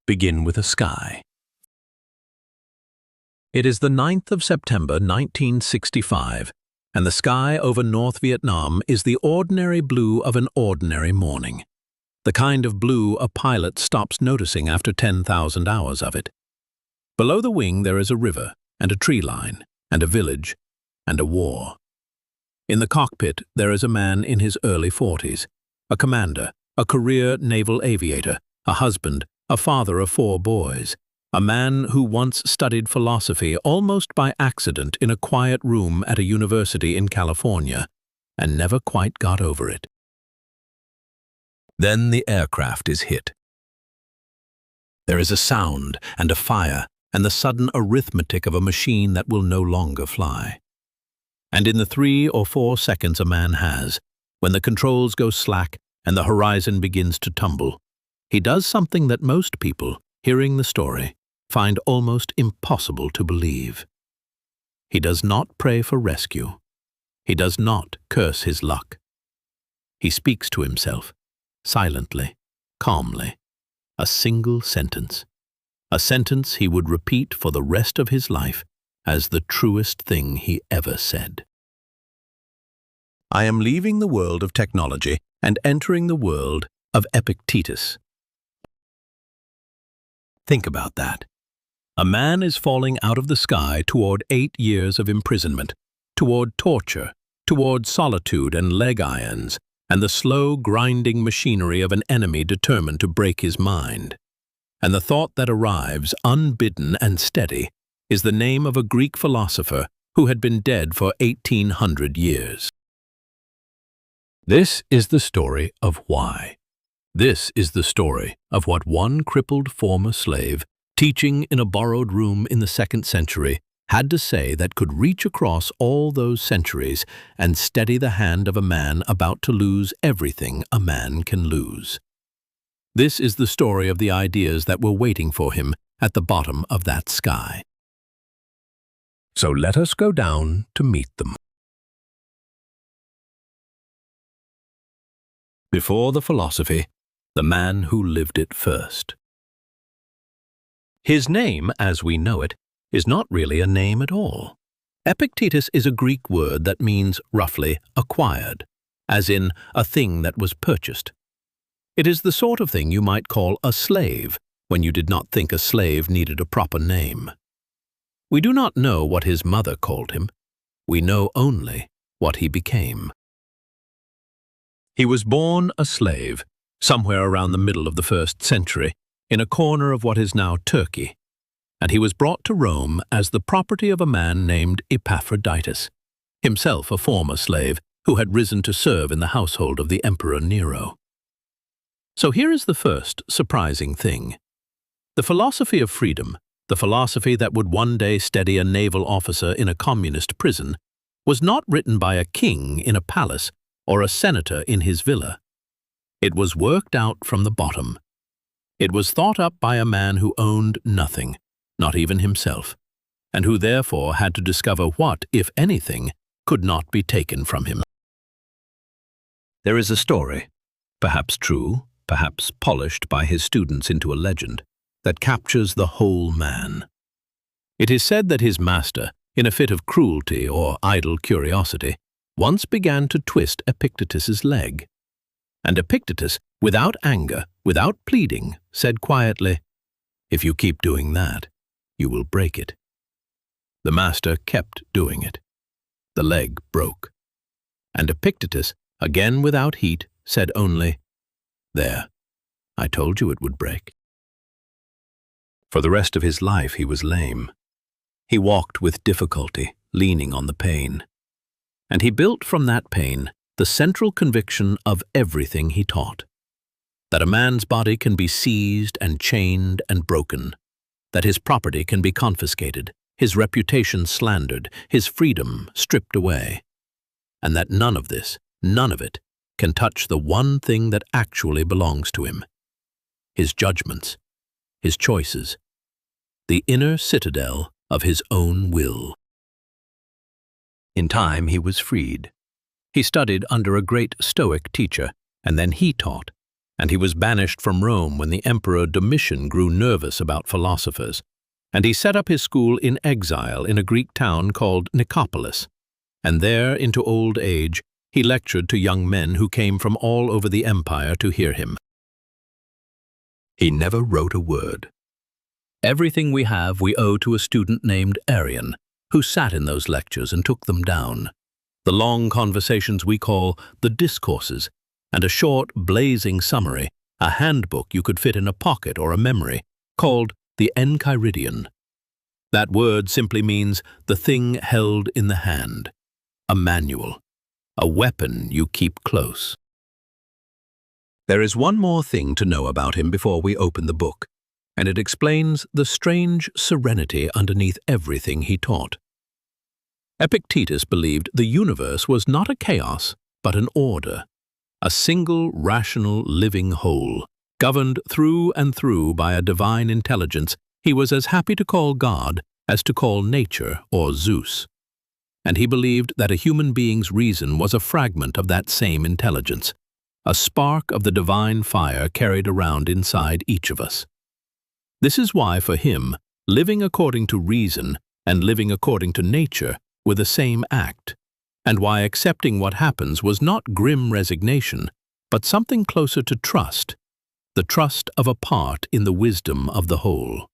begin with a sky. It is the 9th of September 1965, and the sky over North Vietnam is the ordinary blue of an ordinary morning. The kind of blue a pilot stops noticing after 10,000 hours of it. Below the wing there is a river, and a tree line, and a village, and a war. In the cockpit there is a man in his early 40s, a commander, a career naval aviator, a husband, a father of 4 boys, a man who once studied philosophy almost by accident in a quiet room at a university in California, and never quite got over it. Then the aircraft is hit. There is a sound and a fire and the sudden arithmetic of a machine that will no longer fly. And in the 3 or 4 seconds a man has, when the controls go slack and the horizon begins to tumble, he does something that most people, hearing the story, find almost impossible to believe. He does not pray for rescue. He does not curse his luck. He speaks to himself, silently, calmly, a single sentence, a sentence he would repeat for the rest of his life as the truest thing he ever said. I am leaving the world of technology and entering the world of Epictetus. Think about that. A man is falling out of the sky toward 8 years of imprisonment, toward torture, toward solitude and leg irons, and the slow grinding machinery of an enemy determined to break his mind. And the thought that arrives, unbidden and steady, is the name of a Greek philosopher who had been dead for 1800 years. This is the story of why. This is the story of what one crippled former slave, teaching in a borrowed room in the 2nd century, had to say that could reach across all those centuries and steady the hand of a man about to lose everything a man can lose. This is the story of the ideas that were waiting for him at the bottom of that sky. So let us go down to meet them. Before the philosophy, the man who lived it first. His name, as we know it, is not really a name at all. Epictetus is a Greek word that means, roughly, acquired, as in a thing that was purchased. It is the sort of thing you might call a slave when you did not think a slave needed a proper name. We do not know what his mother called him. We know only what he became. He was born a slave, somewhere around the middle of the 1st century, in a corner of what is now Turkey, and he was brought to Rome as the property of a man named Epictetus, himself a former slave who had risen to serve in the household of the Emperor Nero. So here is the first surprising thing. The philosophy of freedom, the philosophy that would one day steady a naval officer in a communist prison, was not written by a king in a palace or a senator in his villa. It was worked out from the bottom. It was thought up by a man who owned nothing, not even himself, and who therefore had to discover what, if anything, could not be taken from him. There is a story, perhaps true, perhaps polished by his students into a legend, that captures the whole man. It is said that his master, in a fit of cruelty or idle curiosity, once began to twist Epictetus's leg. And Epictetus, without anger, without pleading, said quietly, "If you keep doing that, you will break it." The master kept doing it. The leg broke. And Epictetus, again without heat, said only, "There, I told you it would break." For the rest of his life he was lame. He walked with difficulty, leaning on the pain. And he built from that pain the central conviction of everything he taught. That a man's body can be seized and chained and broken, that his property can be confiscated, his reputation slandered, his freedom stripped away, and that none of this, none of it, can touch the one thing that actually belongs to him: his judgments, his choices, the inner citadel of his own will. In time he was freed. He studied under a great Stoic teacher, and then he taught, and he was banished from Rome when the Emperor Domitian grew nervous about philosophers, and he set up his school in exile in a Greek town called Nicopolis, and there, into old age, he lectured to young men who came from all over the empire to hear him. He never wrote a word. Everything we have we owe to a student named Arian, who sat in those lectures and took them down. The long conversations we call the discourses, and a short, blazing summary, a handbook you could fit in a pocket or a memory, called the Enchiridion. That word simply means the thing held in the hand, a manual, a weapon you keep close. There is one more thing to know about him before we open the book, and it explains the strange serenity underneath everything he taught. Epictetus believed the universe was not a chaos, but an order, a single rational living whole, governed through and through by a divine intelligence he was as happy to call God as to call nature or Zeus. And he believed that a human being's reason was a fragment of that same intelligence, a spark of the divine fire carried around inside each of us. This is why, for him, living according to reason and living according to nature were the same act, and why accepting what happens was not grim resignation, but something closer to trust, the trust of a part in the wisdom of the whole.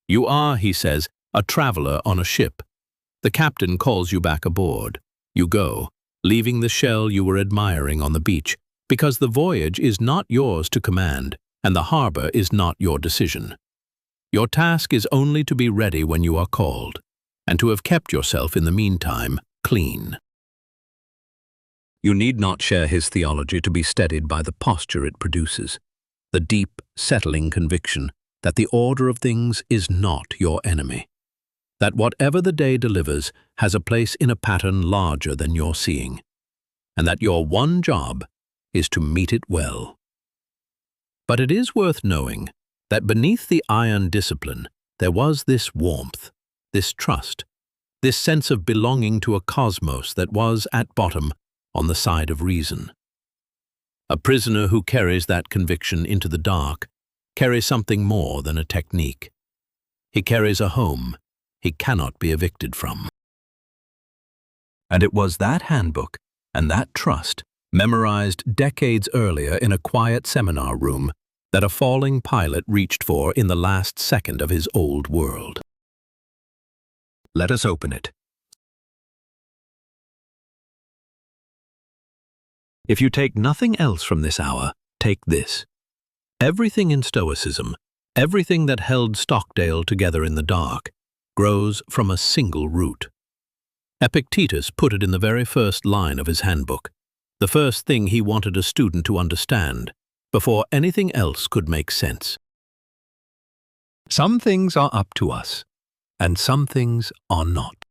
You are, he says, a traveler on a ship. The captain calls you back aboard. You go, leaving the shell you were admiring on the beach, because the voyage is not yours to command, and the harbor is not your decision. Your task is only to be ready when you are called, and to have kept yourself in the meantime clean. You need not share his theology to be steadied by the posture it produces, the deep, settling conviction that the order of things is not your enemy, that whatever the day delivers has a place in a pattern larger than your seeing, and that your one job is to meet it well. But it is worth knowing that beneath the iron discipline there was this warmth, this trust, this sense of belonging to a cosmos that was, at bottom, on the side of reason. A prisoner who carries that conviction into the dark carries something more than a technique. He carries a home he cannot be evicted from. And it was that handbook and that trust, memorized decades earlier in a quiet seminar room, that a falling pilot reached for in the last second of his old world. Let us open it. If you take nothing else from this hour, take this. Everything in Stoicism, everything that held Stockdale together in the dark, grows from a single root. Epictetus put it in the very first line of his handbook, the first thing he wanted a student to understand, before anything else could make sense. Some things are up to us, and some things are not.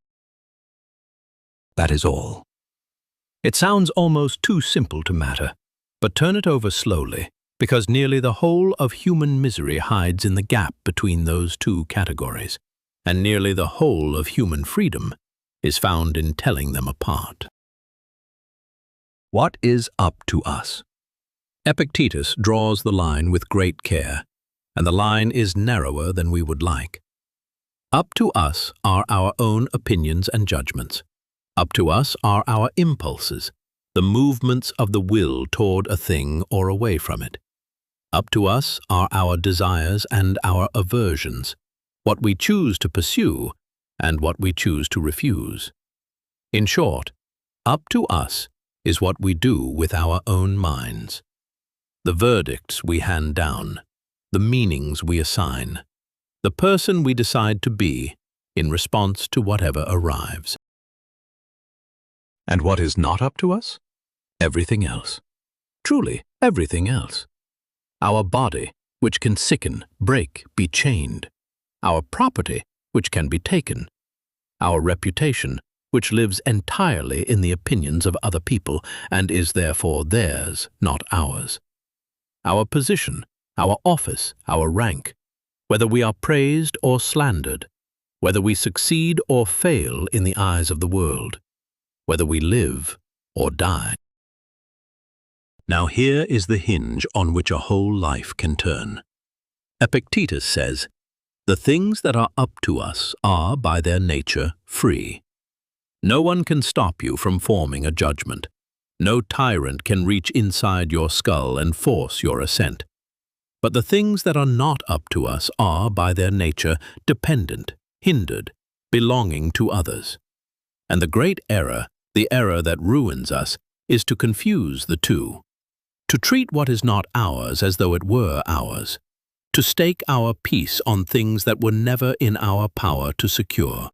That is all. It sounds almost too simple to matter, but turn it over slowly, because nearly the whole of human misery hides in the gap between those two categories, and nearly the whole of human freedom is found in telling them apart. What is up to us? Epictetus draws the line with great care, and the line is narrower than we would like. Up to us are our own opinions and judgments. Up to us are our impulses, the movements of the will toward a thing or away from it. Up to us are our desires and our aversions, what we choose to pursue and what we choose to refuse. In short, up to us is what we do with our own minds, the verdicts we hand down, the meanings we assign, the person we decide to be in response to whatever arrives. And what is not up to us? Everything else. Truly, everything else. Our body, which can sicken, break, be chained. Our property, which can be taken. Our reputation, which lives entirely in the opinions of other people and is therefore theirs, not ours. Our position, our office, our rank, whether we are praised or slandered, whether we succeed or fail in the eyes of the world, whether we live or die. Now here is the hinge on which a whole life can turn. Epictetus says, "The things that are up to us are, by their nature, free. No one can stop you from forming a judgment. No tyrant can reach inside your skull and force your assent. But the things that are not up to us are, by their nature, dependent, hindered, belonging to others. And the great error, the error that ruins us, is to confuse the two. To treat what is not ours as though it were ours. To stake our peace on things that were never in our power to secure."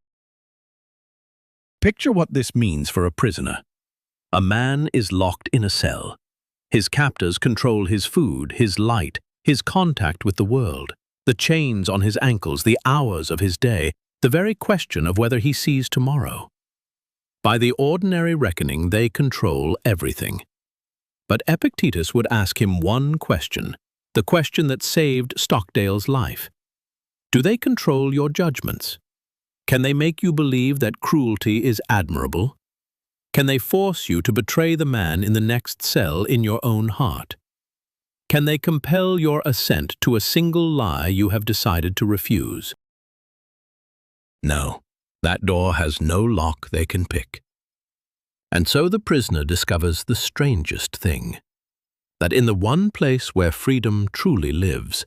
Picture what this means for a prisoner. A man is locked in a cell. His captors control his food, his light, his contact with the world, the chains on his ankles, the hours of his day, the very question of whether he sees tomorrow. By the ordinary reckoning, they control everything. But Epictetus would ask him one question, the question that saved Stockdale's life. Do they control your judgments? Can they make you believe that cruelty is admirable? Can they force you to betray the man in the next cell in your own heart? Can they compel your assent to a single lie you have decided to refuse? No, that door has no lock they can pick. And so the prisoner discovers the strangest thing, that in the one place where freedom truly lives,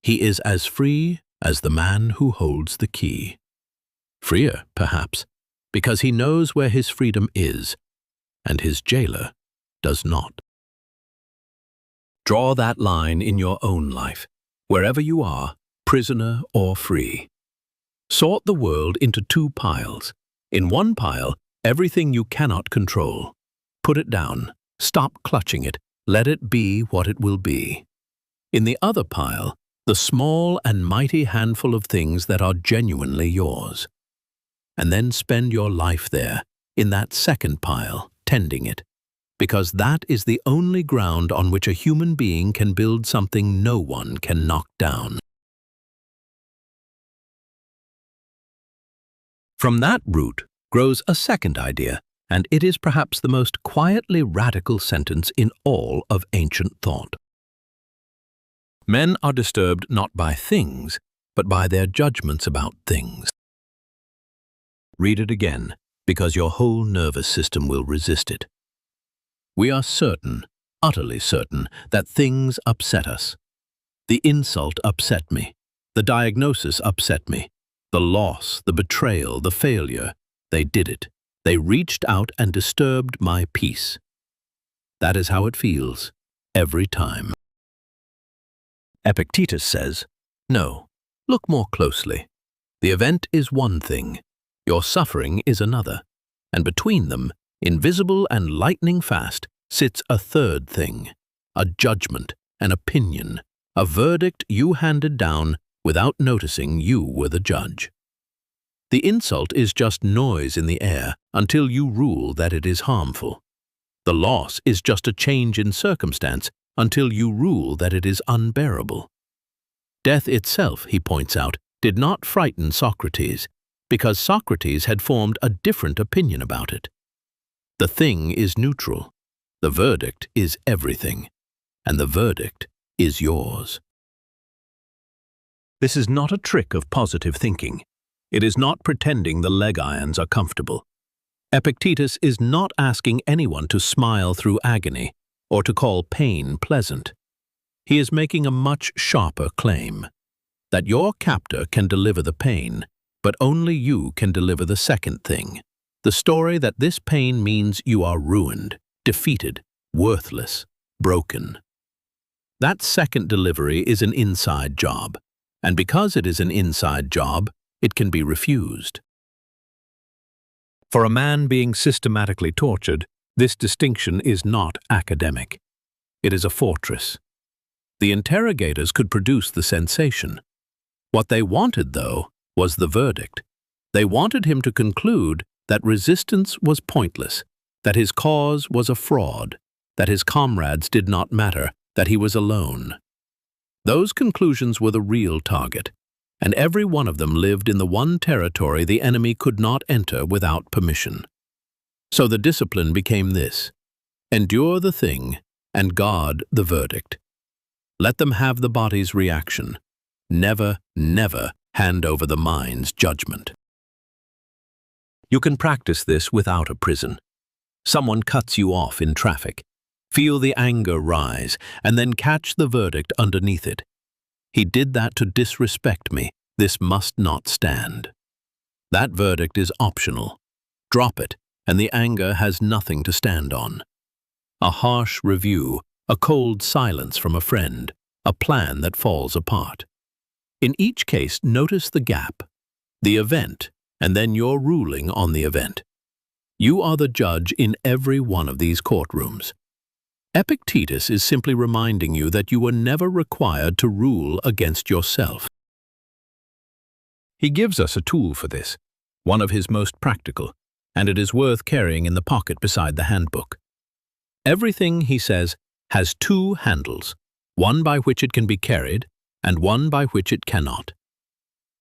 he is as free as the man who holds the key. Freer, perhaps, because he knows where his freedom is, and his jailer does not. Draw that line in your own life, wherever you are, prisoner or free. Sort the world into two piles. In one pile, everything you cannot control. Put it down, stop clutching it, let it be what it will be. In the other pile, the small and mighty handful of things that are genuinely yours. And then spend your life there, in that second pile, tending it, because that is the only ground on which a human being can build something no one can knock down. From that root grows a second idea, and it is perhaps the most quietly radical sentence in all of ancient thought. Men are disturbed not by things, but by their judgments about things. Read it again, because your whole nervous system will resist it. We are certain, utterly certain, that things upset us. The insult upset me. The diagnosis upset me. The loss, the betrayal, the failure, they did it. They reached out and disturbed my peace. That is how it feels, every time. Epictetus says, "No, look more closely. The event is one thing. Your suffering is another, and between them, invisible and lightning fast, sits a third thing, a judgment, an opinion, a verdict you handed down without noticing you were the judge. The insult is just noise in the air until you rule that it is harmful. The loss is just a change in circumstance until you rule that it is unbearable. Death itself, he points out, did not frighten Socrates, because Socrates had formed a different opinion about it. The thing is neutral, the verdict is everything, and the verdict is yours." This is not a trick of positive thinking. It is not pretending the leg irons are comfortable. Epictetus is not asking anyone to smile through agony or to call pain pleasant. He is making a much sharper claim, that your captor can deliver the pain, but only you can deliver the second thing, the story that this pain means you are ruined, defeated, worthless, broken. That second delivery is an inside job, and because it is an inside job, it can be refused. For a man being systematically tortured, this distinction is not academic. It is a fortress. The interrogators could produce the sensation. What they wanted, though, was the verdict. They wanted him to conclude that resistance was pointless, that his cause was a fraud, that his comrades did not matter, that he was alone. Those conclusions were the real target, and every one of them lived in the one territory the enemy could not enter without permission. So the discipline became this: endure the thing, and guard the verdict. Let them have the body's reaction. Never, never hand over the mind's judgment. You can practice this without a prison. Someone cuts you off in traffic. Feel the anger rise, and then catch the verdict underneath it. He did that to disrespect me. This must not stand. That verdict is optional. Drop it, and the anger has nothing to stand on. A harsh review, a cold silence from a friend, a plan that falls apart. In each case, notice the gap, the event, and then your ruling on the event. You are the judge in every one of these courtrooms. Epictetus is simply reminding you that you were never required to rule against yourself. He gives us a tool for this, one of his most practical, and it is worth carrying in the pocket beside the handbook. Everything, he says, has two handles, one by which it can be carried and one by which it cannot.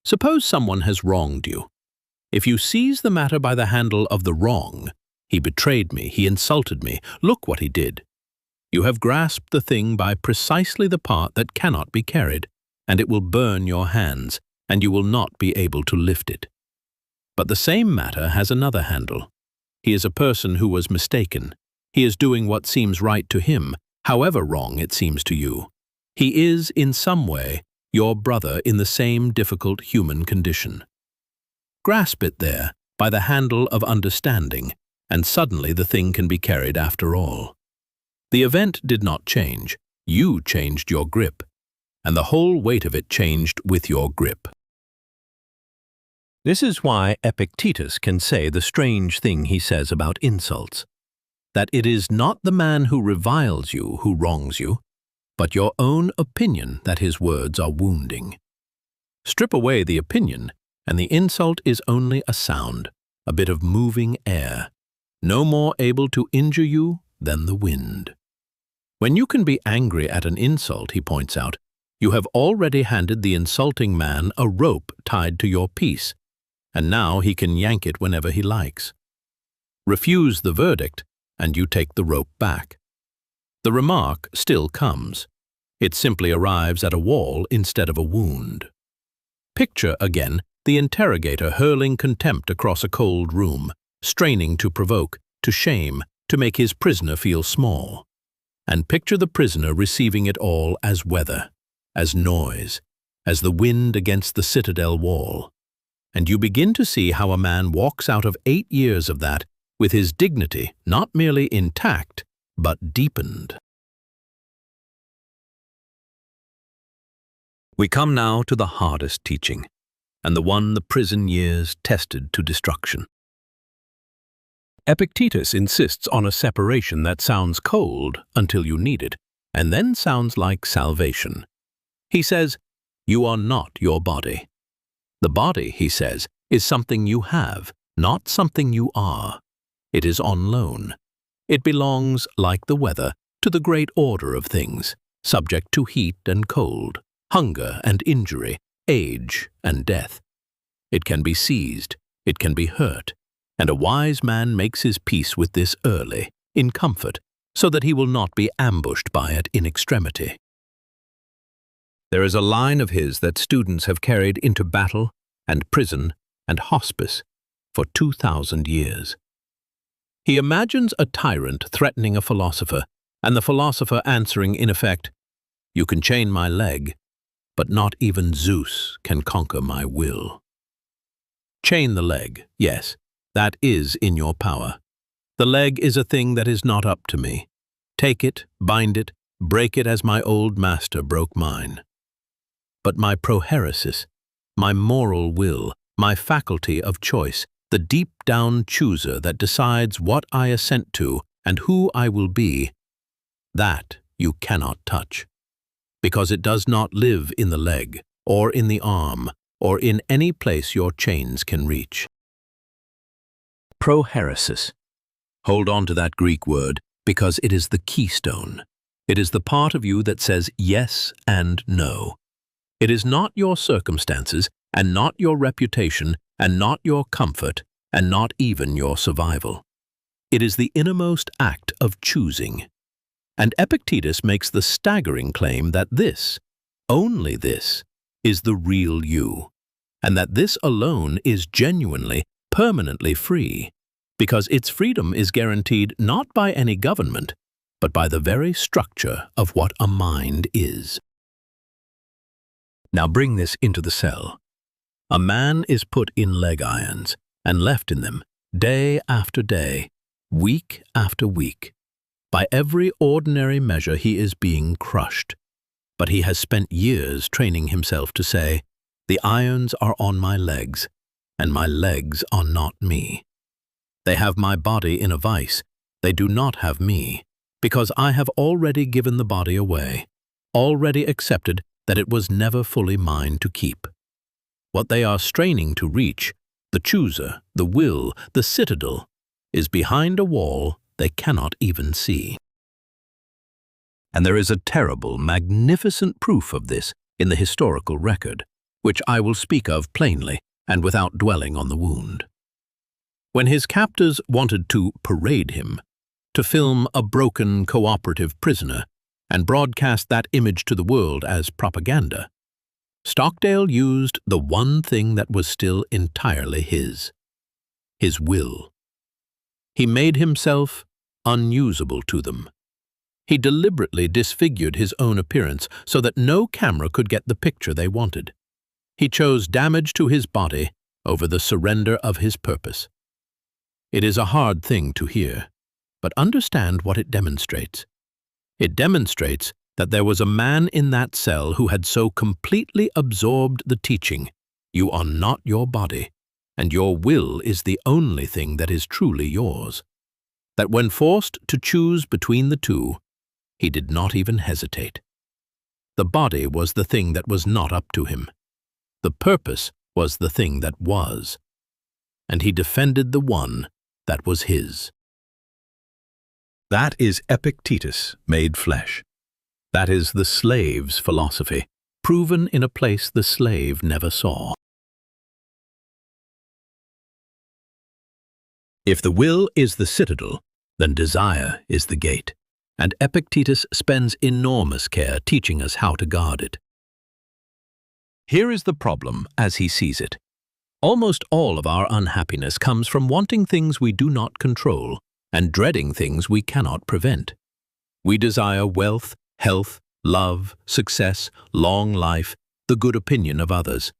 Suppose someone has wronged you. If you seize the matter by the handle of the wrong, he betrayed me, he insulted me, look what he did. You have grasped the thing by precisely the part that cannot be carried, and it will burn your hands, and you will not be able to lift it. But the same matter has another handle. He is a person who was mistaken. He is doing what seems right to him, however wrong it seems to you. He is, in some way, your brother in the same difficult human condition. Grasp it there, by the handle of understanding, and suddenly the thing can be carried after all. The event did not change. You changed your grip, and the whole weight of it changed with your grip. This is why Epictetus can say the strange thing he says about insults, that it is not the man who reviles you who wrongs you, but your own opinion that his words are wounding. Strip away the opinion, and the insult is only a sound, a bit of moving air, no more able to injure you than the wind. When you can be angry at an insult, he points out, you have already handed the insulting man a rope tied to your peace, and now he can yank it whenever he likes. Refuse the verdict, and you take the rope back. The remark still comes. It simply arrives at a wall instead of a wound. Picture, again, the interrogator hurling contempt across a cold room, straining to provoke, to shame, to make his prisoner feel small. And picture the prisoner receiving it all as weather, as noise, as the wind against the citadel wall. And you begin to see how a man walks out of 8 years of that with his dignity not merely intact, but deepened. We come now to the hardest teaching, and the one the prison years tested to destruction. Epictetus insists on a separation that sounds cold until you need it, and then sounds like salvation. He says, you are not your body. The body, he says, is something you have, not something you are. It is on loan. It belongs, like the weather, to the great order of things, subject to heat and cold, hunger and injury, age and death. It can be seized, it can be hurt, and a wise man makes his peace with this early, in comfort, so that he will not be ambushed by it in extremity. There is a line of his that students have carried into battle and prison and hospice for 2,000 years. He imagines a tyrant threatening a philosopher, and the philosopher answering in effect, you can chain my leg, but not even Zeus can conquer my will. Chain the leg, yes, that is in your power. The leg is a thing that is not up to me. Take it, bind it, break it as my old master broke mine. But my proheresis, my moral will, my faculty of choice, the deep-down chooser that decides what I assent to and who I will be, that you cannot touch, because it does not live in the leg, or in the arm, or in any place your chains can reach. Proheresis. Hold on to that Greek word, because it is the keystone. It is the part of you that says yes and no. It is not your circumstances, and not your reputation, and not your comfort, and not even your survival. It is the innermost act of choosing. And Epictetus makes the staggering claim that this, only this, is the real you, and that this alone is genuinely, permanently free, because its freedom is guaranteed not by any government, but by the very structure of what a mind is. Now bring this into the cell. A man is put in leg irons and left in them day after day, week after week. By every ordinary measure he is being crushed. But he has spent years training himself to say, "The irons are on my legs, and my legs are not me. They have my body in a vice, they do not have me, because I have already given the body away, already accepted that it was never fully mine to keep. What they are straining to reach, the chooser, the will, the citadel, is behind a wall they cannot even see." And there is a terrible, magnificent proof of this in the historical record, which I will speak of plainly and without dwelling on the wound. When his captors wanted to parade him, to film a broken cooperative prisoner and broadcast that image to the world as propaganda, Stockdale used the one thing that was still entirely his will. He made himself unusable to them. He deliberately disfigured his own appearance so that no camera could get the picture they wanted. He chose damage to his body over the surrender of his purpose. It is a hard thing to hear, but understand what it demonstrates. It demonstrates that there was a man in that cell who had so completely absorbed the teaching, "You are not your body, and your will is the only thing that is truly yours," that when forced to choose between the two, he did not even hesitate. The body was the thing that was not up to him. The purpose was the thing that was, and he defended the one that was his. That is Epictetus made flesh. That is the slave's philosophy, proven in a place the slave never saw. If the will is the citadel, then desire is the gate, and Epictetus spends enormous care teaching us how to guard it. Here is the problem as he sees it. Almost all of our unhappiness comes from wanting things we do not control and dreading things we cannot prevent. We desire wealth, health, love, success, long life, the good opinion of others,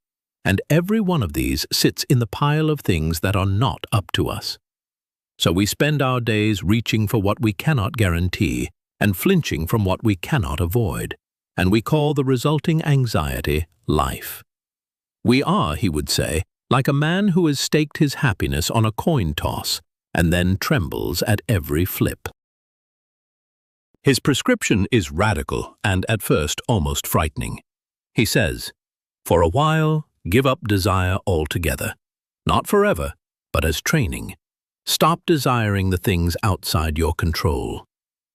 and every one of these sits in the pile of things that are not up to us. So we spend our days reaching for what we cannot guarantee and flinching from what we cannot avoid, and we call the resulting anxiety life. We are, he would say, like a man who has staked his happiness on a coin toss and then trembles at every flip. His prescription is radical and at first almost frightening. He says, "For a while, give up desire altogether, not forever, but as training. Stop desiring the things outside your control.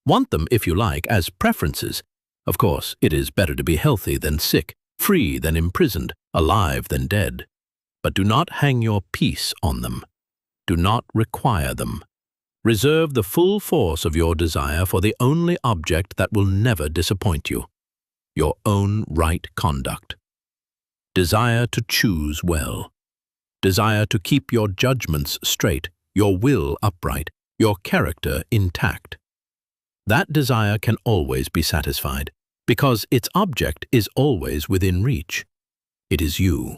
Want them, if you like, as preferences. Of course, it is better to be healthy than sick, free than imprisoned, alive than dead. But do not hang your peace on them. Do not require them. Reserve the full force of your desire for the only object that will never disappoint you, your own right conduct. Desire to choose well. Desire to keep your judgments straight, your will upright, your character intact. That desire can always be satisfied, because its object is always within reach. It is you.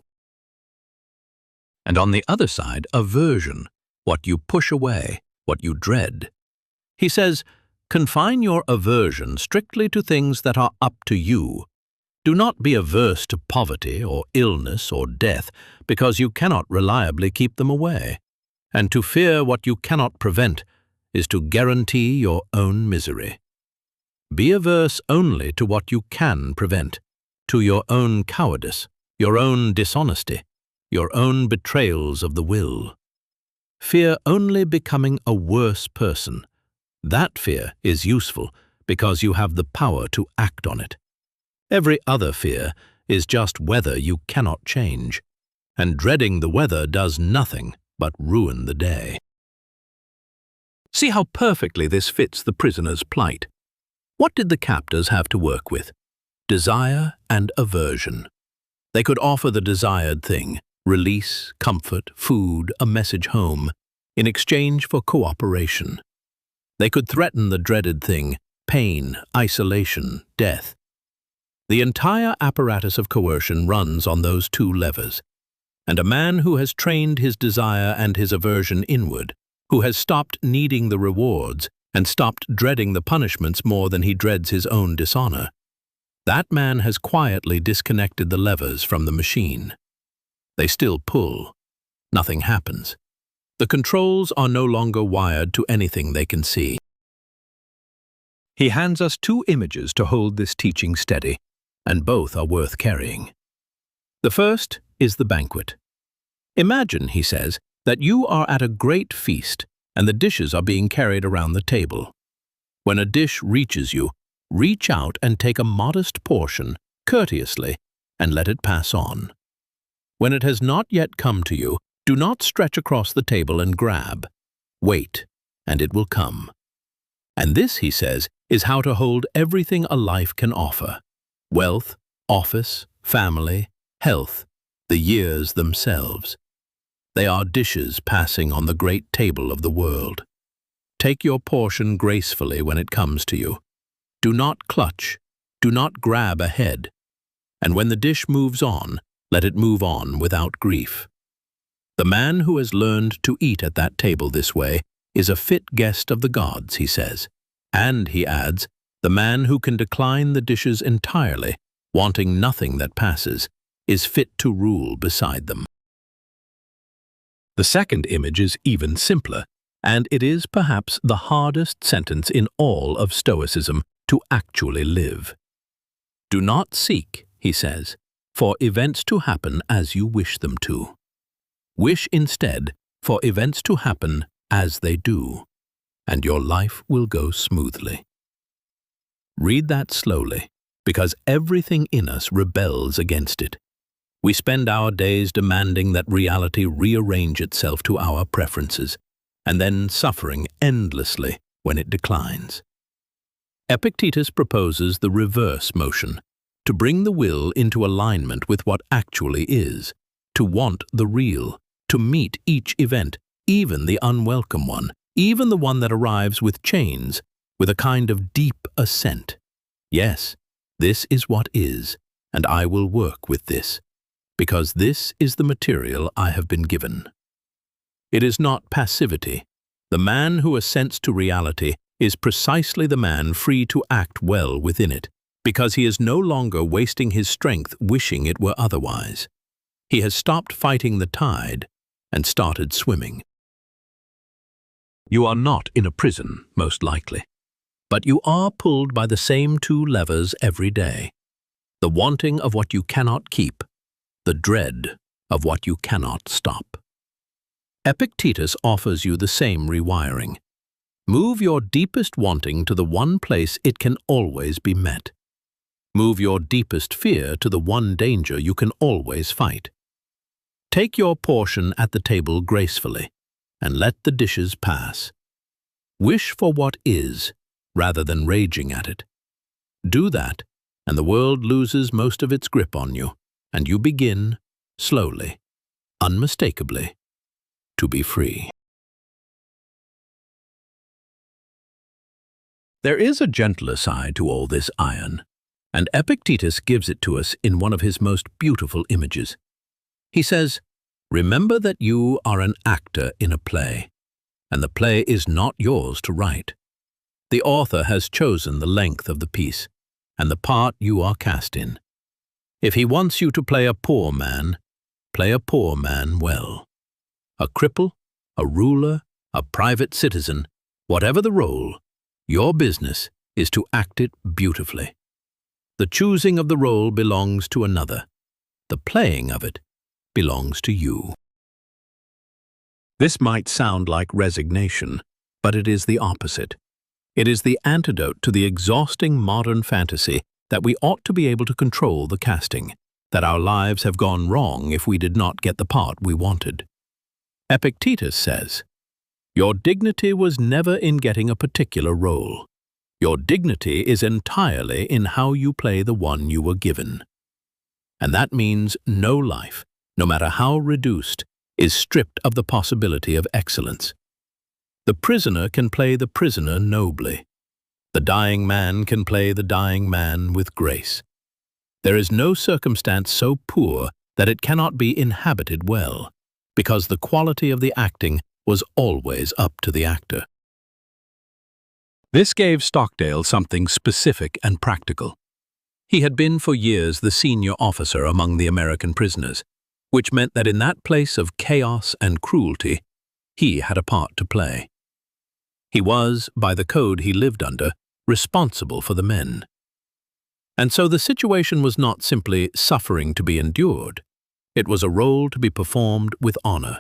And on the other side, aversion, what you push away, what you dread. He says, confine your aversion strictly to things that are up to you. Do not be averse to poverty or illness or death, because you cannot reliably keep them away. And to fear what you cannot prevent is to guarantee your own misery. Be averse only to what you can prevent, to your own cowardice, your own dishonesty, your own betrayals of the will. Fear only becoming a worse person. That fear is useful because you have the power to act on it. Every other fear is just weather you cannot change, and dreading the weather does nothing but ruin the day. See how perfectly this fits the prisoner's plight. What did the captors have to work with? Desire and aversion. They could offer the desired thing, release, comfort, food, a message home, in exchange for cooperation. They could threaten the dreaded thing, pain, isolation, death. The entire apparatus of coercion runs on those two levers. And a man who has trained his desire and his aversion inward, who has stopped needing the rewards and stopped dreading the punishments more than he dreads his own dishonor, that man has quietly disconnected the levers from the machine. They still pull. Nothing happens. The controls are no longer wired to anything they can see. He hands us two images to hold this teaching steady, and both are worth carrying. The first is the banquet. Imagine, he says, that you are at a great feast and the dishes are being carried around the table. When a dish reaches you, reach out and take a modest portion, courteously, and let it pass on. When it has not yet come to you, do not stretch across the table and grab. Wait, and it will come. And this, he says, is how to hold everything a life can offer: wealth, office, family, health, the years themselves. They are dishes passing on the great table of the world. Take your portion gracefully when it comes to you. Do not clutch, do not grab ahead. And when the dish moves on, let it move on without grief. The man who has learned to eat at that table this way is a fit guest of the gods, he says. And, he adds, the man who can decline the dishes entirely, wanting nothing that passes, is fit to rule beside them. The second image is even simpler, and it is perhaps the hardest sentence in all of Stoicism to actually live. Do not seek, he says, for events to happen as you wish them to. Wish instead for events to happen as they do, and your life will go smoothly. Read that slowly, because everything in us rebels against it. We spend our days demanding that reality rearrange itself to our preferences, and then suffering endlessly when it declines. Epictetus proposes the reverse motion, to bring the will into alignment with what actually is, to want the real, to meet each event, even the unwelcome one, even the one that arrives with chains, with a kind of deep assent. Yes, this is what is, and I will work with this, because this is the material I have been given. It is not passivity. The man who assents to reality is precisely the man free to act well within it, because he is no longer wasting his strength wishing it were otherwise. He has stopped fighting the tide and started swimming. You are not in a prison, most likely, but you are pulled by the same two levers every day: the wanting of what you cannot keep, the dread of what you cannot stop. Epictetus offers you the same rewiring. Move your deepest wanting to the one place it can always be met. Move your deepest fear to the one danger you can always fight. Take your portion at the table gracefully, and let the dishes pass. Wish for what is, rather than raging at it. Do that, and the world loses most of its grip on you, and you begin, slowly, unmistakably, to be free. There is a gentler side to all this iron, and Epictetus gives it to us in one of his most beautiful images. He says, "Remember that you are an actor in a play, and the play is not yours to write. The author has chosen the length of the piece, and the part you are cast in. If he wants you to play a poor man well. A cripple, a ruler, a private citizen, whatever the role, your business is to act it beautifully. The choosing of the role belongs to another. The playing of it belongs to you." This might sound like resignation, but it is the opposite. It is the antidote to the exhausting modern fantasy that we ought to be able to control the casting, that our lives have gone wrong if we did not get the part we wanted. Epictetus says, "Your dignity was never in getting a particular role. Your dignity is entirely in how you play the one you were given. And that means no life, no matter how reduced, is stripped of the possibility of excellence. The prisoner can play the prisoner nobly. The dying man can play the dying man with grace. There is no circumstance so poor that it cannot be inhabited well, because the quality of the acting was always up to the actor. This gave Stockdale something specific and practical. He had been for years the senior officer among the American prisoners, which meant that in that place of chaos and cruelty, he had a part to play. He was, by the code he lived under, responsible for the men. And so the situation was not simply suffering to be endured. It was a role to be performed with honor.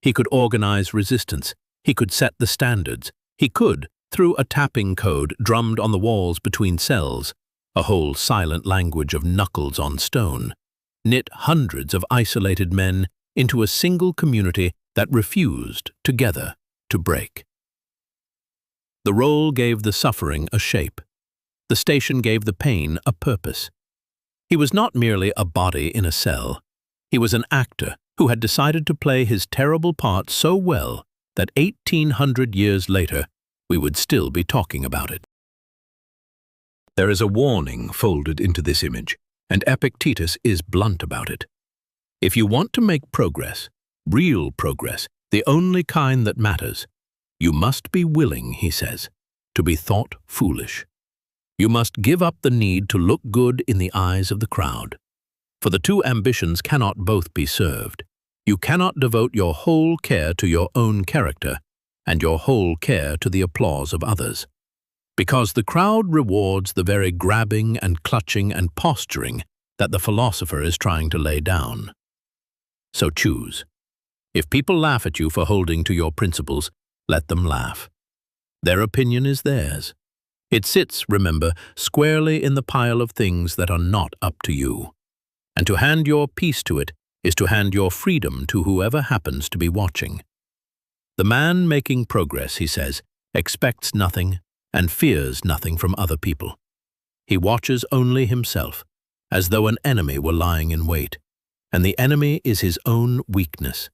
He could organize resistance. He could set the standards. He could, through a tapping code drummed on the walls between cells, a whole silent language of knuckles on stone, knit hundreds of isolated men into a single community that refused, together, to break. The role gave the suffering a shape. The station gave the pain a purpose. He was not merely a body in a cell. He was an actor who had decided to play his terrible part so well that 1800 years later, we would still be talking about it. There is a warning folded into this image, and Epictetus is blunt about it. If you want to make progress, real progress, the only kind that matters, you must be willing, he says, to be thought foolish. You must give up the need to look good in the eyes of the crowd. For the two ambitions cannot both be served. You cannot devote your whole care to your own character and your whole care to the applause of others. Because the crowd rewards the very grabbing and clutching and posturing that the philosopher is trying to lay down. So choose. If people laugh at you for holding to your principles, let them laugh. Their opinion is theirs. It sits, remember, squarely in the pile of things that are not up to you. And to hand your peace to it is to hand your freedom to whoever happens to be watching. The man making progress, he says, expects nothing and fears nothing from other people. He watches only himself, as though an enemy were lying in wait, and the enemy is his own weakness,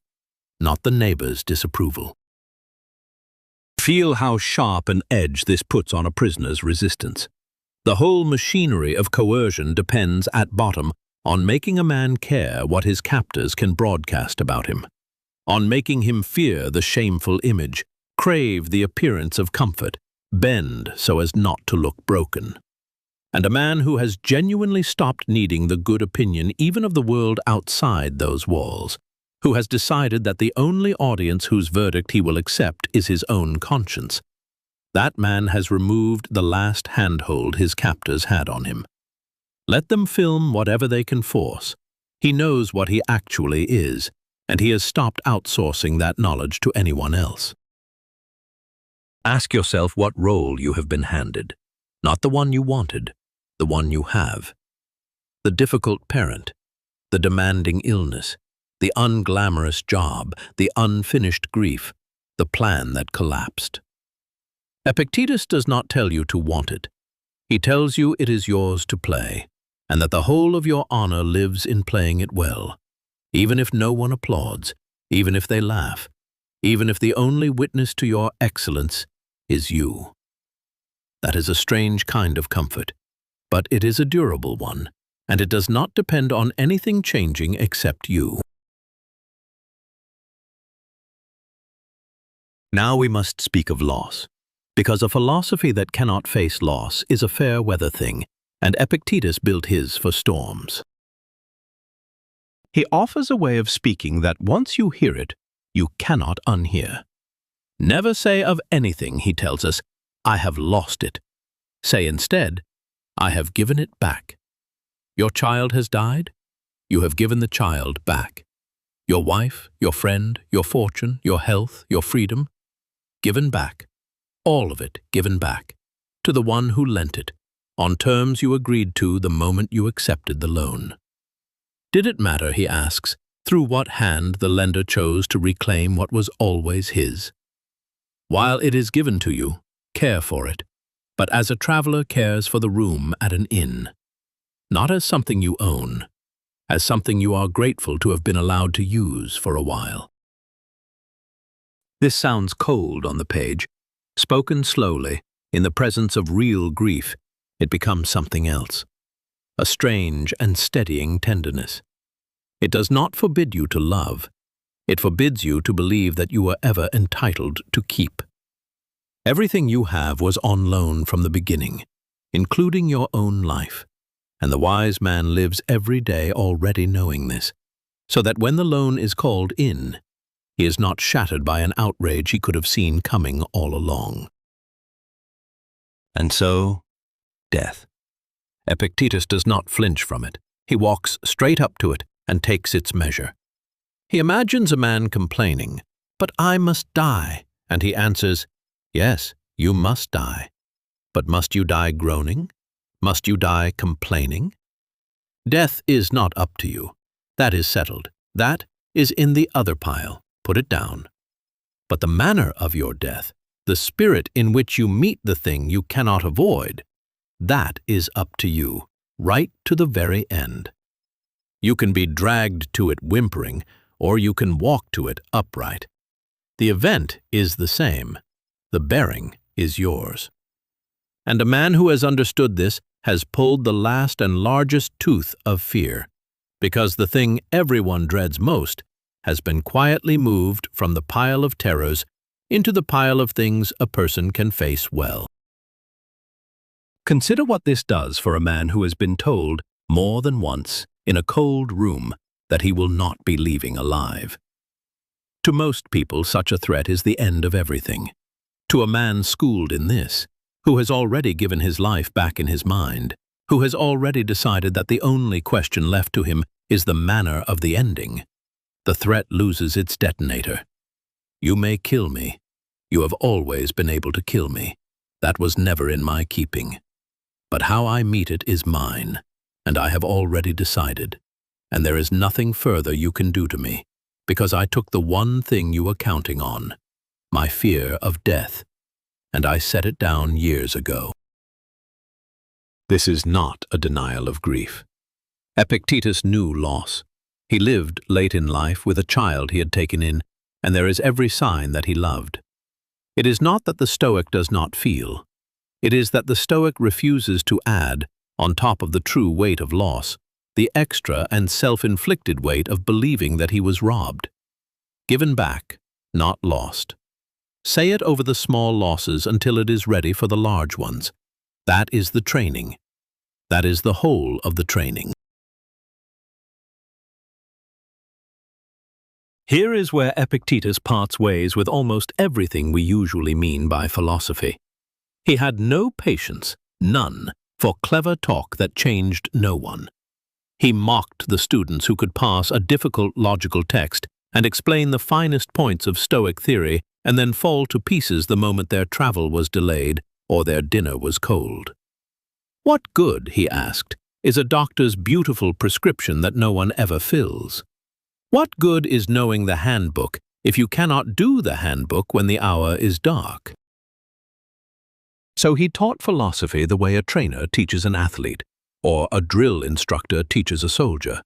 not the neighbor's disapproval. Feel how sharp an edge this puts on a prisoner's resistance. The whole machinery of coercion depends, at bottom, on making a man care what his captors can broadcast about him, on making him fear the shameful image, crave the appearance of comfort, bend so as not to look broken. And a man who has genuinely stopped needing the good opinion even of the world outside those walls, who has decided that the only audience whose verdict he will accept is his own conscience, that man has removed the last handhold his captors had on him. Let them film whatever they can force. He knows what he actually is, and he has stopped outsourcing that knowledge to anyone else. Ask yourself what role you have been handed, not the one you wanted, the one you have. The difficult parent, the demanding illness, the unglamorous job, the unfinished grief, the plan that collapsed. Epictetus does not tell you to want it. He tells you it is yours to play, and that the whole of your honor lives in playing it well, even if no one applauds, even if they laugh, even if the only witness to your excellence is you. That is a strange kind of comfort, but it is a durable one, and it does not depend on anything changing except you. Now we must speak of loss, because a philosophy that cannot face loss is a fair weather thing, and Epictetus built his for storms. He offers a way of speaking that once you hear it, you cannot unhear. Never say of anything, he tells us, I have lost it. Say instead, I have given it back. Your child has died? You have given the child back. Your wife, your friend, your fortune, your health, your freedom, given back. All of it given back, to the one who lent it, on terms you agreed to the moment you accepted the loan. Did it matter, he asks, through what hand the lender chose to reclaim what was always his? While it is given to you, care for it, but as a traveler cares for the room at an inn, not as something you own, as something you are grateful to have been allowed to use for a while. This sounds cold on the page. Spoken slowly, in the presence of real grief, it becomes something else, a strange and steadying tenderness. It does not forbid you to love. It forbids you to believe that you are ever entitled to keep. Everything you have was on loan from the beginning, including your own life, and the wise man lives every day already knowing this, so that when the loan is called in, he is not shattered by an outrage he could have seen coming all along. And so, death. Epictetus does not flinch from it. He walks straight up to it and takes its measure. He imagines a man complaining, "But I must die," and he answers, "Yes, you must die. But must you die groaning? Must you die complaining? Death is not up to you. That is settled. That is in the other pile. Put it down. But the manner of your death, the spirit in which you meet the thing you cannot avoid, that is up to you, right to the very end. You can be dragged to it whimpering, or you can walk to it upright. The event is the same. The bearing is yours. And a man who has understood this has pulled the last and largest tooth of fear, because the thing everyone dreads most has been quietly moved from the pile of terrors into the pile of things a person can face well. Consider what this does for a man who has been told more than once in a cold room that he will not be leaving alive. To most people, such a threat is the end of everything. To a man schooled in this, who has already given his life back in his mind, who has already decided that the only question left to him is the manner of the ending, the threat loses its detonator. You may kill me. You have always been able to kill me. That was never in my keeping. But how I meet it is mine, and I have already decided, and there is nothing further you can do to me, because I took the one thing you were counting on, my fear of death, and I set it down years ago. This is not a denial of grief. Epictetus knew loss. He lived late in life with a child he had taken in, and there is every sign that he loved. It is not that the Stoic does not feel. It is that the Stoic refuses to add, on top of the true weight of loss, the extra and self-inflicted weight of believing that he was robbed. Given back, not lost. Say it over the small losses until it is ready for the large ones. That is the training. That is the whole of the training. Here is where Epictetus parts ways with almost everything we usually mean by philosophy. He had no patience, none, for clever talk that changed no one. He mocked the students who could pass a difficult logical text and explain the finest points of Stoic theory and then fall to pieces the moment their travel was delayed or their dinner was cold. What good, he asked, is a doctor's beautiful prescription that no one ever fills? What good is knowing the handbook if you cannot do the handbook when the hour is dark? So he taught philosophy the way a trainer teaches an athlete, or a drill instructor teaches a soldier.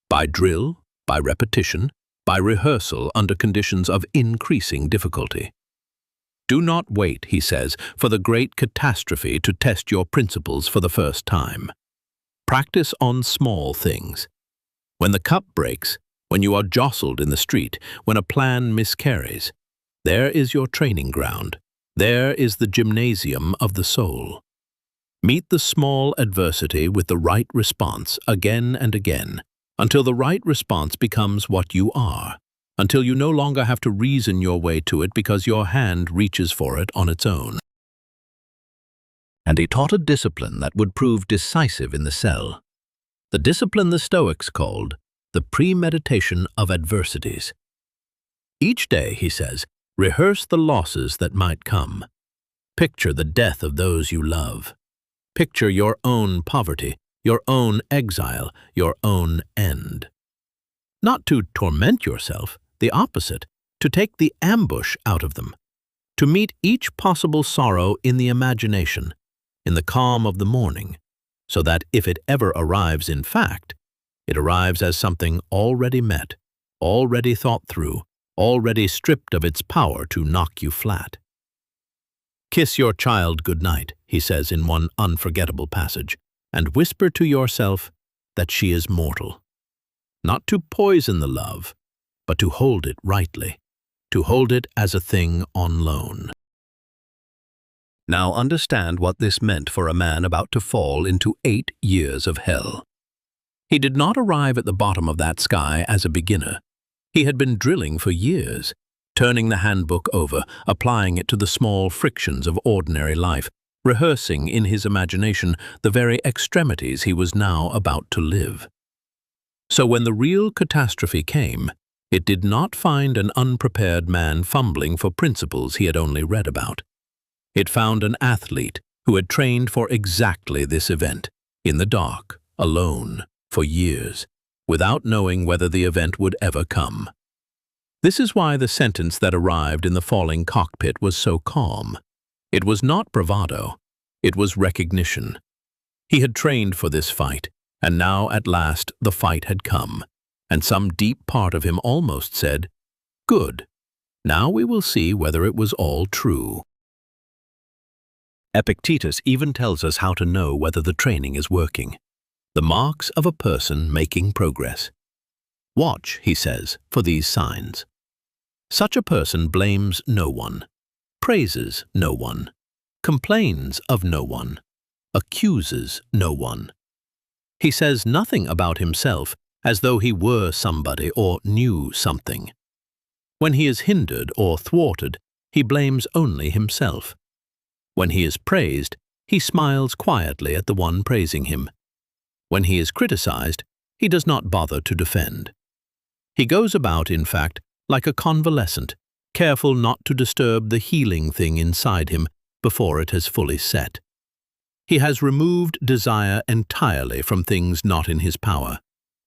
By drill, by repetition, by rehearsal under conditions of increasing difficulty. Do not wait, he says, for the great catastrophe to test your principles for the first time. Practice on small things. When the cup breaks, when you are jostled in the street, when a plan miscarries, there is your training ground. There is the gymnasium of the soul. Meet the small adversity with the right response again and again, until the right response becomes what you are, until you no longer have to reason your way to it because your hand reaches for it on its own. And he taught a discipline that would prove decisive in the cell. The discipline the Stoics called the premeditation of adversities. Each day, he says, rehearse the losses that might come. Picture the death of those you love. Picture your own poverty, your own exile, your own end. Not to torment yourself, the opposite, to take the ambush out of them. To meet each possible sorrow in the imagination, in the calm of the morning, so that if it ever arrives in fact, it arrives as something already met, already thought through, already stripped of its power to knock you flat. "Kiss your child good night," he says in one unforgettable passage, "and whisper to yourself that she is mortal." Not to poison the love, but to hold it rightly, to hold it as a thing on loan. Now understand what this meant for a man about to fall into 8 years of hell. He did not arrive at the bottom of that sky as a beginner. He had been drilling for years, turning the handbook over, applying it to the small frictions of ordinary life, rehearsing in his imagination the very extremities he was now about to live. So when the real catastrophe came, it did not find an unprepared man fumbling for principles he had only read about. It found an athlete who had trained for exactly this event, in the dark, alone, for years, without knowing whether the event would ever come. This is why the sentence that arrived in the falling cockpit was so calm. It was not bravado, it was recognition. He had trained for this fight, and now at last the fight had come, and some deep part of him almost said, "Good, now we will see whether it was all true." Epictetus even tells us how to know whether the training is working. The marks of a person making progress. "Watch," he says, "for these signs. Such a person blames no one, praises no one, complains of no one, accuses no one. He says nothing about himself as though he were somebody or knew something. When he is hindered or thwarted, he blames only himself. When he is praised, he smiles quietly at the one praising him. When he is criticized, he does not bother to defend. He goes about, in fact, like a convalescent, careful not to disturb the healing thing inside him before it has fully set. He has removed desire entirely from things not in his power,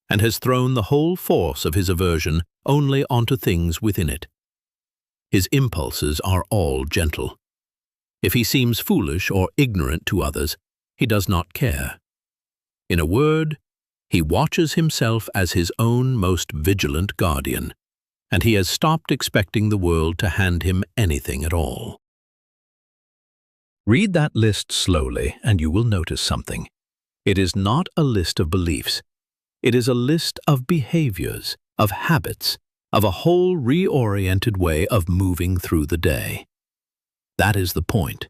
and has thrown the whole force of his aversion only onto things within it. His impulses are all gentle. If he seems foolish or ignorant to others, he does not care. In a word, he watches himself as his own most vigilant guardian, and he has stopped expecting the world to hand him anything at all. Read that list slowly and you will notice something. It is not a list of beliefs. It is a list of behaviors, of habits, of a whole reoriented way of moving through the day. That is the point.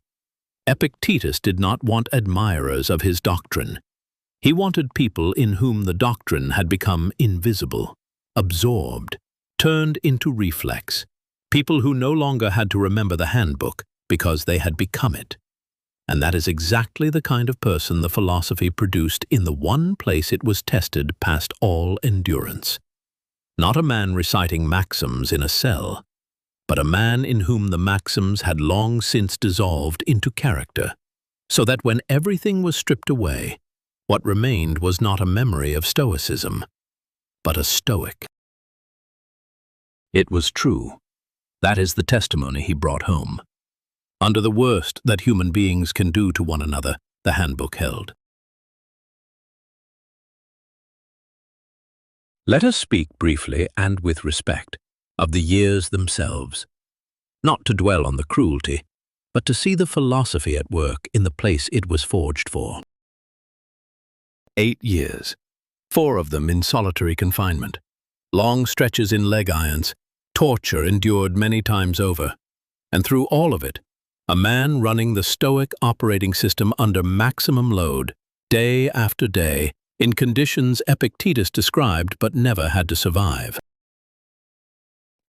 Epictetus did not want admirers of his doctrine. He wanted people in whom the doctrine had become invisible, absorbed, turned into reflex, people who no longer had to remember the handbook because they had become it. And that is exactly the kind of person the philosophy produced in the one place it was tested past all endurance. Not a man reciting maxims in a cell, but a man in whom the maxims had long since dissolved into character, so that when everything was stripped away, what remained was not a memory of Stoicism, but a Stoic. It was true. That is the testimony he brought home. Under the worst that human beings can do to one another, the handbook held. Let us speak briefly and with respect of the years themselves, not to dwell on the cruelty, but to see the philosophy at work in the place it was forged for. 8 years, 4 of them in solitary confinement, long stretches in leg irons, torture endured many times over, and through all of it, a man running the Stoic operating system under maximum load, day after day, in conditions Epictetus described but never had to survive.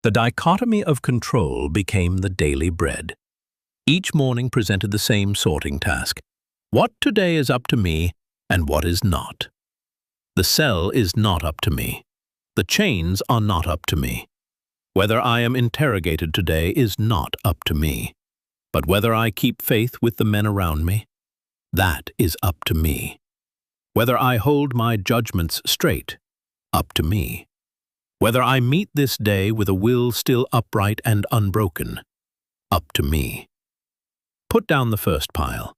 The dichotomy of control became the daily bread. Each morning presented the same sorting task. What today is up to me and what is not. The cell is not up to me. The chains are not up to me. Whether I am interrogated today is not up to me. But whether I keep faith with the men around me, that is up to me. Whether I hold my judgments straight, up to me. Whether I meet this day with a will still upright and unbroken, up to me. Put down the first pile.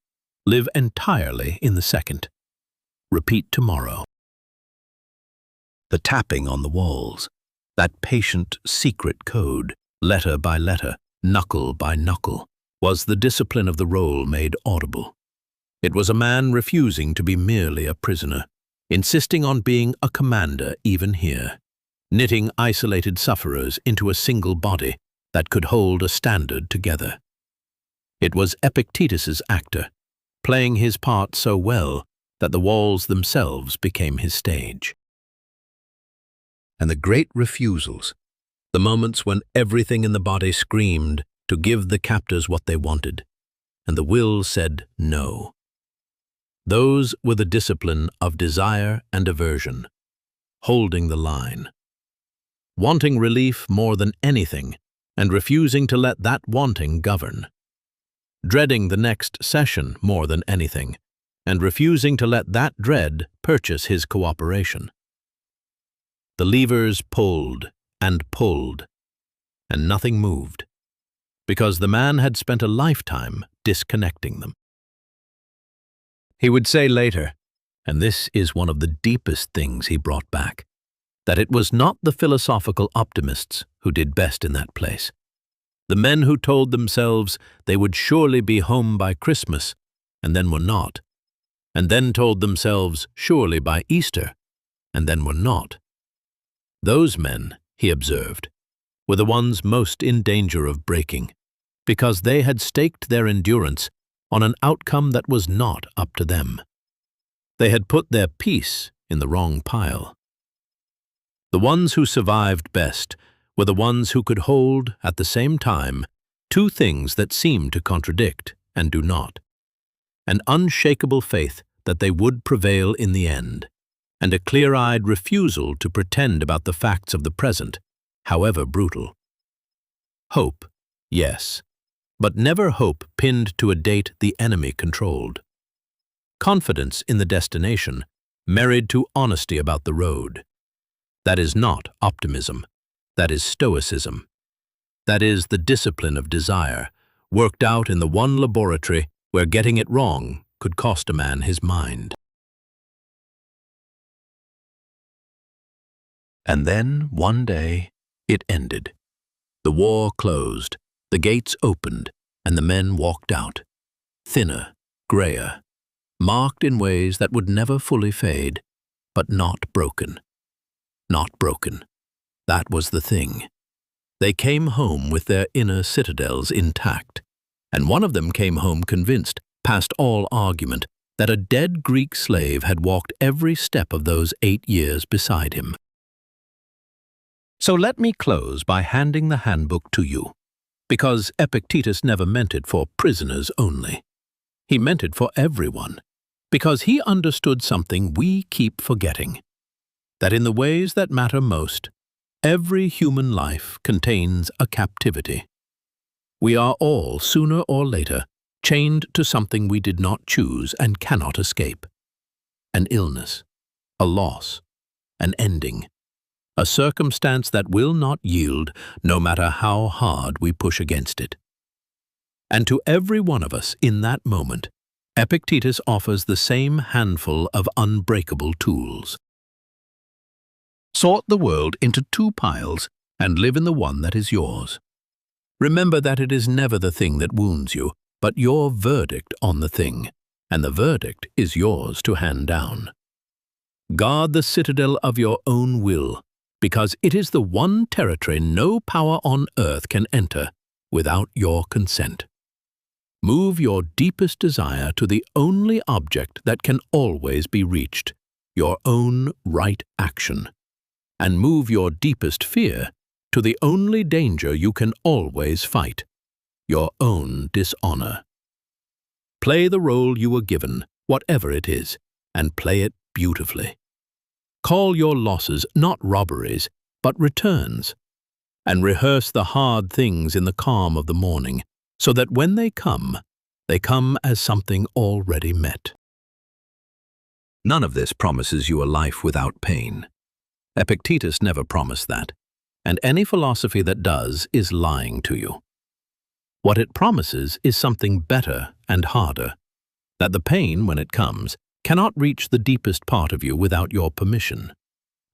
Live entirely in the second. Repeat tomorrow. The tapping on the walls, that patient, secret code, letter by letter, knuckle by knuckle, was the discipline of the role made audible. It was a man refusing to be merely a prisoner, insisting on being a commander even here, knitting isolated sufferers into a single body that could hold a standard together. It was Epictetus's actor, playing his part so well that the walls themselves became his stage. And the great refusals, the moments when everything in the body screamed to give the captors what they wanted, and the will said no. Those were the discipline of desire and aversion, holding the line, wanting relief more than anything and refusing to let that wanting govern, dreading the next session more than anything and refusing to let that dread purchase his cooperation. The levers pulled, and nothing moved, because the man had spent a lifetime disconnecting them. He would say later, and this is one of the deepest things he brought back, that it was not the philosophical optimists who did best in that place. The men who told themselves they would surely be home by Christmas, and then were not, and then told themselves surely by Easter, and then were not. Those men, he observed, were the ones most in danger of breaking, because they had staked their endurance on an outcome that was not up to them. They had put their peace in the wrong pile. The ones who survived best were the ones who could hold, at the same time, two things that seem to contradict and do not: an unshakable faith that they would prevail in the end, and a clear-eyed refusal to pretend about the facts of the present, however brutal. Hope, yes, but never hope pinned to a date the enemy controlled. Confidence in the destination, married to honesty about the road. That is not optimism. That is Stoicism. That is the discipline of desire, worked out in the one laboratory where getting it wrong could cost a man his mind. And then, one day, it ended. The war closed, the gates opened, and the men walked out, thinner, grayer, marked in ways that would never fully fade, but not broken. Not broken. That was the thing. They came home with their inner citadels intact, and one of them came home convinced, past all argument, that a dead Greek slave had walked every step of those 8 years beside him. So let me close by handing the handbook to you, because Epictetus never meant it for prisoners only. He meant it for everyone, because he understood something we keep forgetting, that in the ways that matter most, every human life contains a captivity. We are all, sooner or later, chained to something we did not choose and cannot escape. An illness, a loss, an ending, a circumstance that will not yield no matter how hard we push against it. And to every one of us in that moment, Epictetus offers the same handful of unbreakable tools. Sort the world into 2 piles and live in the one that is yours. Remember that it is never the thing that wounds you, but your verdict on the thing, and the verdict is yours to hand down. Guard the citadel of your own will, because it is the one territory no power on earth can enter without your consent. Move your deepest desire to the only object that can always be reached, your own right action, and move your deepest fear to the only danger you can always fight, your own dishonor. Play the role you were given, whatever it is, and play it beautifully. Call your losses not robberies, but returns, and rehearse the hard things in the calm of the morning, so that when they come as something already met. None of this promises you a life without pain. Epictetus never promised that, and any philosophy that does is lying to you. What it promises is something better and harder, that the pain, when it comes, cannot reach the deepest part of you without your permission,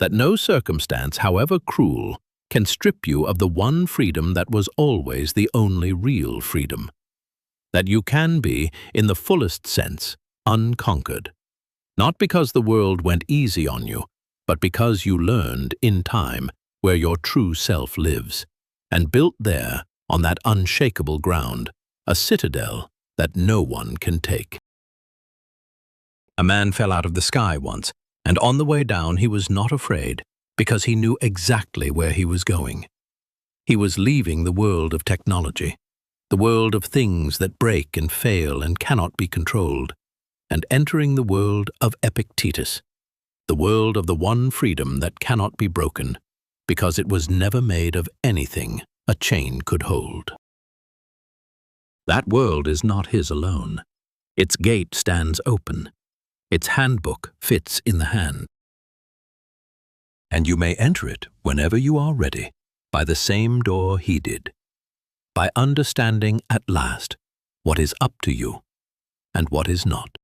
that no circumstance, however cruel, can strip you of the one freedom that was always the only real freedom, that you can be, in the fullest sense, unconquered, not because the world went easy on you, but because you learned, in time, where your true self lives, and built there, on that unshakable ground, a citadel that no one can take. A man fell out of the sky once, and on the way down he was not afraid, because he knew exactly where he was going. He was leaving the world of technology, the world of things that break and fail and cannot be controlled, and entering the world of Epictetus, the world of the one freedom that cannot be broken, because it was never made of anything a chain could hold. That world is not his alone. Its gate stands open. Its handbook fits in the hand. And you may enter it whenever you are ready, by the same door he did, by understanding at last what is up to you and what is not.